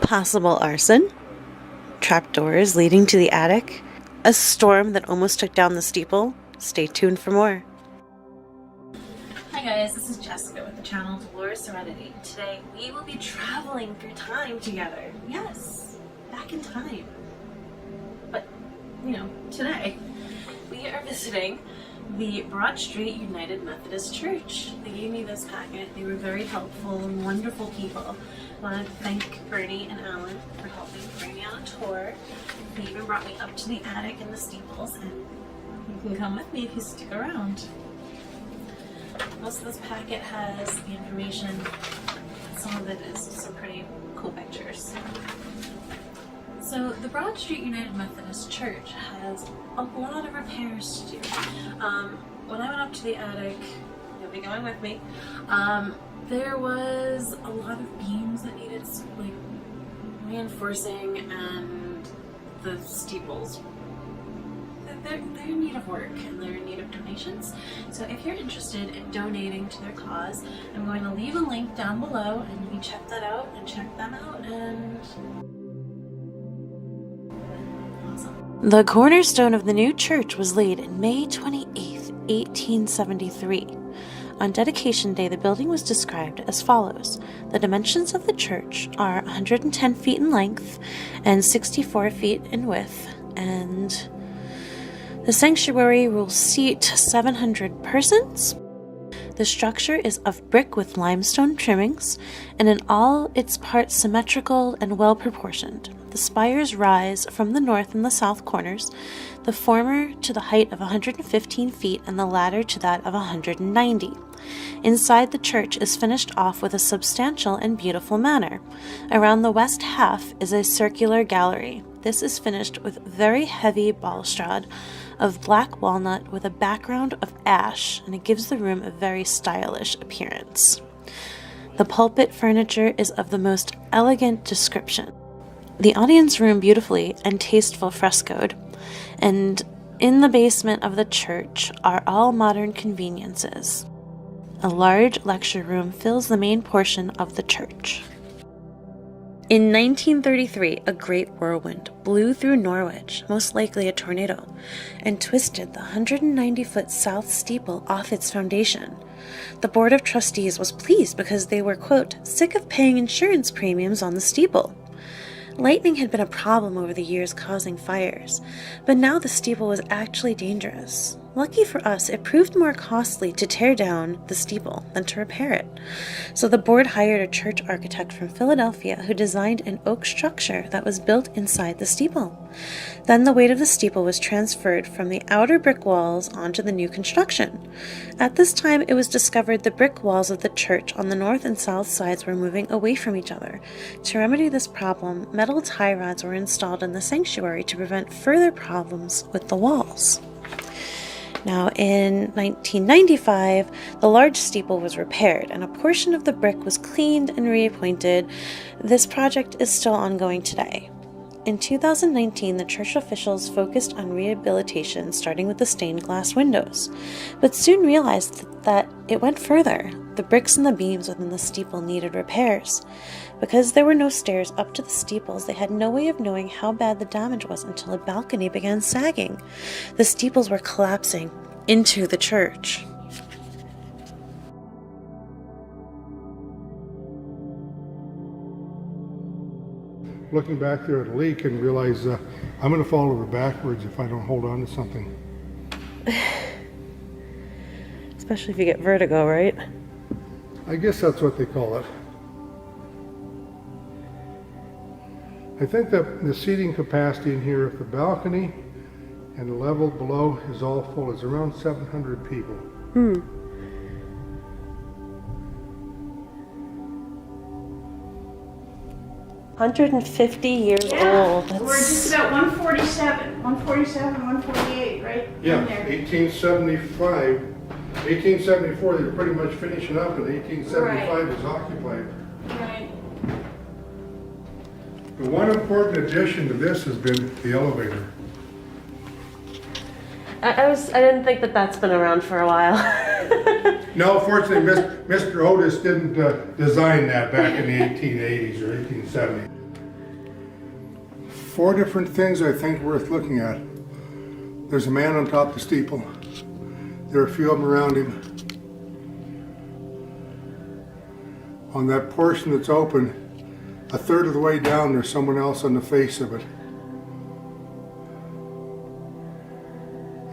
possible arson, trapdoors leading to the attic, a storm that almost took down the steeple. Stay tuned for more. Hi guys, this is Jessica with the channel Dolores Serenity. Today we will be traveling through time together. Yes, back in time. But, today we are visiting the Broad Street United Methodist Church. They gave me this packet. They were very helpful and wonderful people. I want to thank Bernie and Allan for helping bring me on a tour. They even brought me up to the attic and the steeples, and you can come with me if you stick around. Most of this packet has the information. Some of it is some pretty cool pictures. So the Broad Street United Methodist Church has a lot of repairs to do. When I went up to the attic, you'll be going with me, there was a lot of beams that needed reinforcing, and the steeples. They're in need of work and they're in need of donations. So if you're interested in donating to their cause, I'm going to leave a link down below and you can check that out and check them out. And awesome. The cornerstone of the new church was laid in May 28th, 1873. On dedication day, the building was described as follows. The dimensions of the church are 110 feet in length and 64 feet in width, and the sanctuary will seat 700 persons. The structure is of brick with limestone trimmings, and in all its parts symmetrical and well proportioned. The spires rise from the north and the south corners, the former to the height of 115 feet and the latter to that of 190. Inside the church is finished off with a substantial and beautiful manner. Around the west half is a circular gallery. This is finished with very heavy balustrade of black walnut with a background of ash, and it gives the room a very stylish appearance. The pulpit furniture is of the most elegant description. The audience room beautifully and tasteful frescoed, and in the basement of the church are all modern conveniences. A large lecture room fills the main portion of the church. In 1933, a great whirlwind blew through Norwich, most likely a tornado, and twisted the 190-foot south steeple off its foundation. The Board of Trustees was pleased because they were, quote, sick of paying insurance premiums on the steeple. Lightning had been a problem over the years, causing fires, but now the steeple was actually dangerous. Lucky for us, it proved more costly to tear down the steeple than to repair it. So the board hired a church architect from Philadelphia who designed an oak structure that was built inside the steeple. Then the weight of the steeple was transferred from the outer brick walls onto the new construction. At this time, it was discovered the brick walls of the church on the north and south sides were moving away from each other. To remedy this problem, metal tie rods were installed in the sanctuary to prevent further problems with the walls. Now, in 1995, the large steeple was repaired and a portion of the brick was cleaned and reappointed. This project is still ongoing today. In 2019, the church officials focused on rehabilitation, starting with the stained glass windows, but soon realized that it went further. The bricks and the beams within the steeple needed repairs. Because there were no stairs up to the steeples, they had no way of knowing how bad the damage was until a balcony began sagging. The steeples were collapsing into the church. Looking back there at a leak and realize I'm going to fall over backwards if I don't hold on to something. Especially if you get vertigo, right? I guess that's what they call it. I think that the seating capacity in here, if the balcony and the level below is all full, is around 700 people. 150 years old. We're just about 147, 148, right? Yeah, In there. 1875, 1874 they were pretty much finishing up, and 1875 was occupied. Right. The one important addition to this has been the elevator. I didn't think that that's been around for a while. No, fortunately, Mr. Otis didn't design that back in the 1880s or 1870s. 4 different things I think worth looking at. There's a man on top of the steeple. There are a few of them around him. On that portion that's open, a third of the way down, there's someone else on the face of it.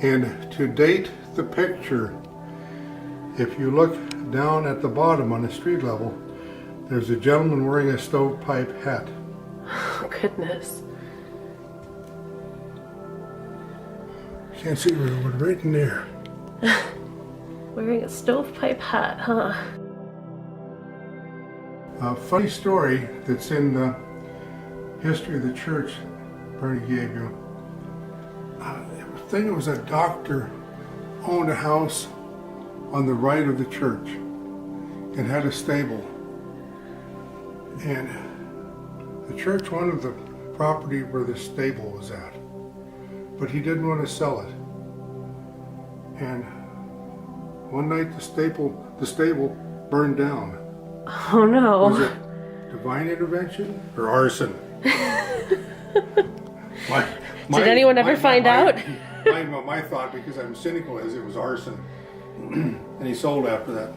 And to date the picture, if you look down at the bottom on the street level, there's a gentleman wearing a stovepipe hat. Oh, goodness. Can't see where it went, right in there. Wearing a stovepipe hat, huh? A funny story that's in the history of the church Bernie gave you. I think it was a doctor owned a house on the right of the church and had a stable. And the church wanted the property where the stable was at, but he didn't want to sell it. And one night the stable burned down. Oh no. Was it divine intervention or arson? Did anyone ever find out? My thought, because I'm cynical, is it was arson. And he sold after that.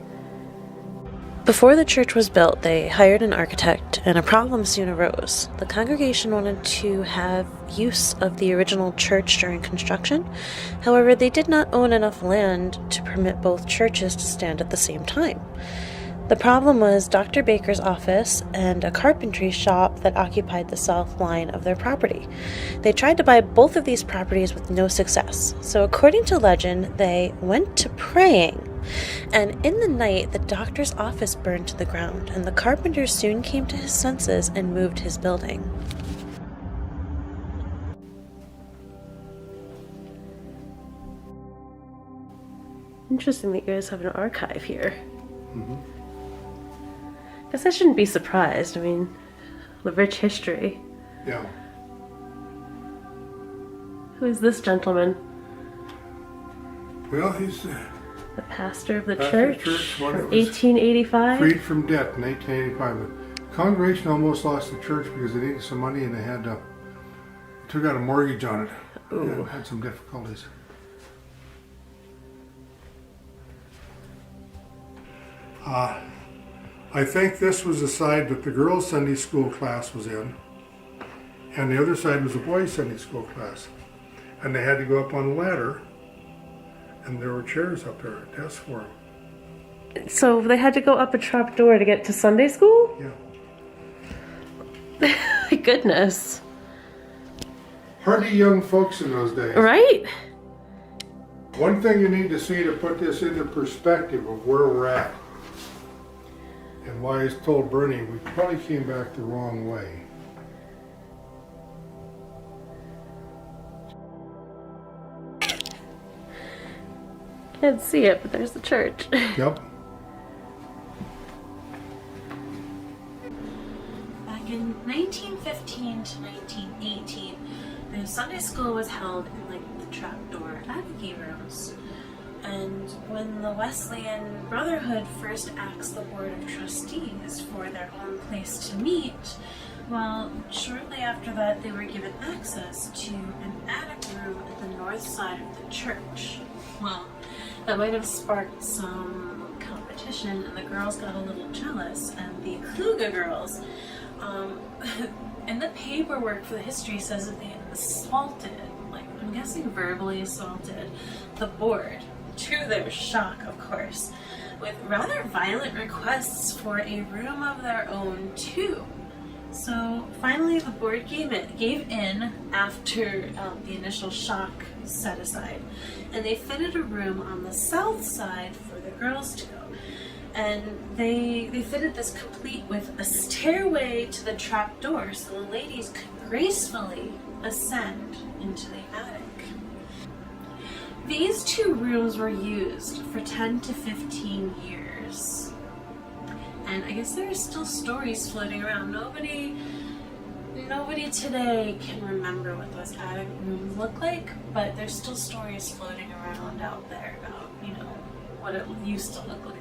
Before the church was built, they hired an architect, and a problem soon arose. The congregation wanted to have use of the original church during construction. However, they did not own enough land to permit both churches to stand at the same time. The problem was Dr. Baker's office and a carpentry shop that occupied the south line of their property. They tried to buy both of these properties with no success. So according to legend, they went to praying. And in the night, the doctor's office burned to the ground, and the carpenter soon came to his senses and moved his building. Interesting that you guys have an archive here. Guess I shouldn't be surprised. I mean, the rich history. Yeah. Who is this gentleman? Well, he's The pastor of the pastor of church, church, one from that was 1885? freed from debt in 1885. The congregation almost lost the church because they needed some money and they had took out a mortgage on it. Ooh. Yeah, had some difficulties. I think this was the side that the girls' Sunday school class was in, and the other side was the boys' Sunday school class. And they had to go up on a ladder, and there were chairs up there, desks for them. So they had to go up a trap door to get to Sunday school? Yeah. My goodness. Hardy young folks in those days. Right? One thing you need to see to put this into perspective of where we're at, and why I told Bernie we probably came back the wrong way. Can't see it, but there's the church. Yep. Back in 1915 to 1918, the Sunday school was held in like the trapdoor attic rooms. And when the Wesleyan Brotherhood first asked the Board of Trustees for their own place to meet, well, shortly after that they were given access to an attic room at the north side of the church. Well, that might have sparked some competition, and the girls got a little jealous, and the Kluge girls, and the paperwork for the history says that they assaulted, like I'm guessing verbally assaulted, the board, to their shock, of course, with rather violent requests for a room of their own too. So finally the board gave in after the initial shock set aside, and they fitted a room on the south side for the girls to go. And they fitted this complete with a stairway to the trap door so the ladies could gracefully ascend into the attic. These two rooms were used for 10 to 15 years. And I guess there are still stories floating around. Nobody today can remember what those attic rooms look like, but there's still stories floating around out there about, what it used to look like.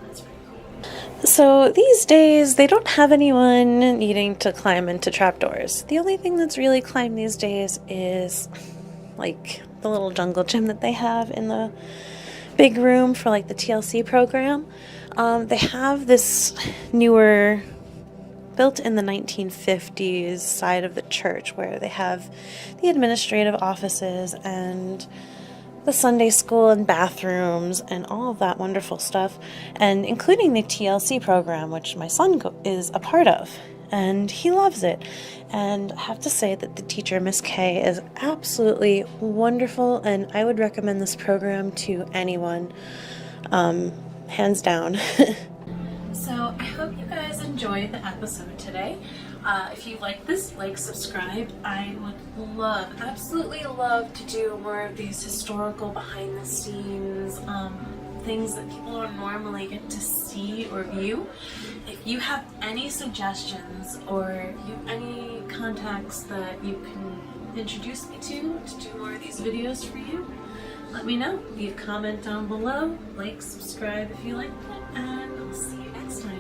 That's pretty cool. So these days, they don't have anyone needing to climb into trapdoors. The only thing that's really climbed these days is like the little jungle gym that they have in the big room for like the TLC program. They have this newer, built in the 1950s side of the church where they have the administrative offices and the Sunday school and bathrooms and all of that wonderful stuff, and including the TLC program, which my son is a part of, and he loves it. And I have to say that the teacher, Miss Kay, is absolutely wonderful, and I would recommend this program to anyone, hands down. So I hope you guys enjoyed the episode today. If you like this, subscribe. I would love, absolutely love to do more of these historical behind the scenes things that people don't normally get to see or view. If you have any suggestions or if you have any contacts that you can introduce me to do more of these videos for you, let me know. Leave a comment down below, subscribe if you liked it, and I'll see you next time.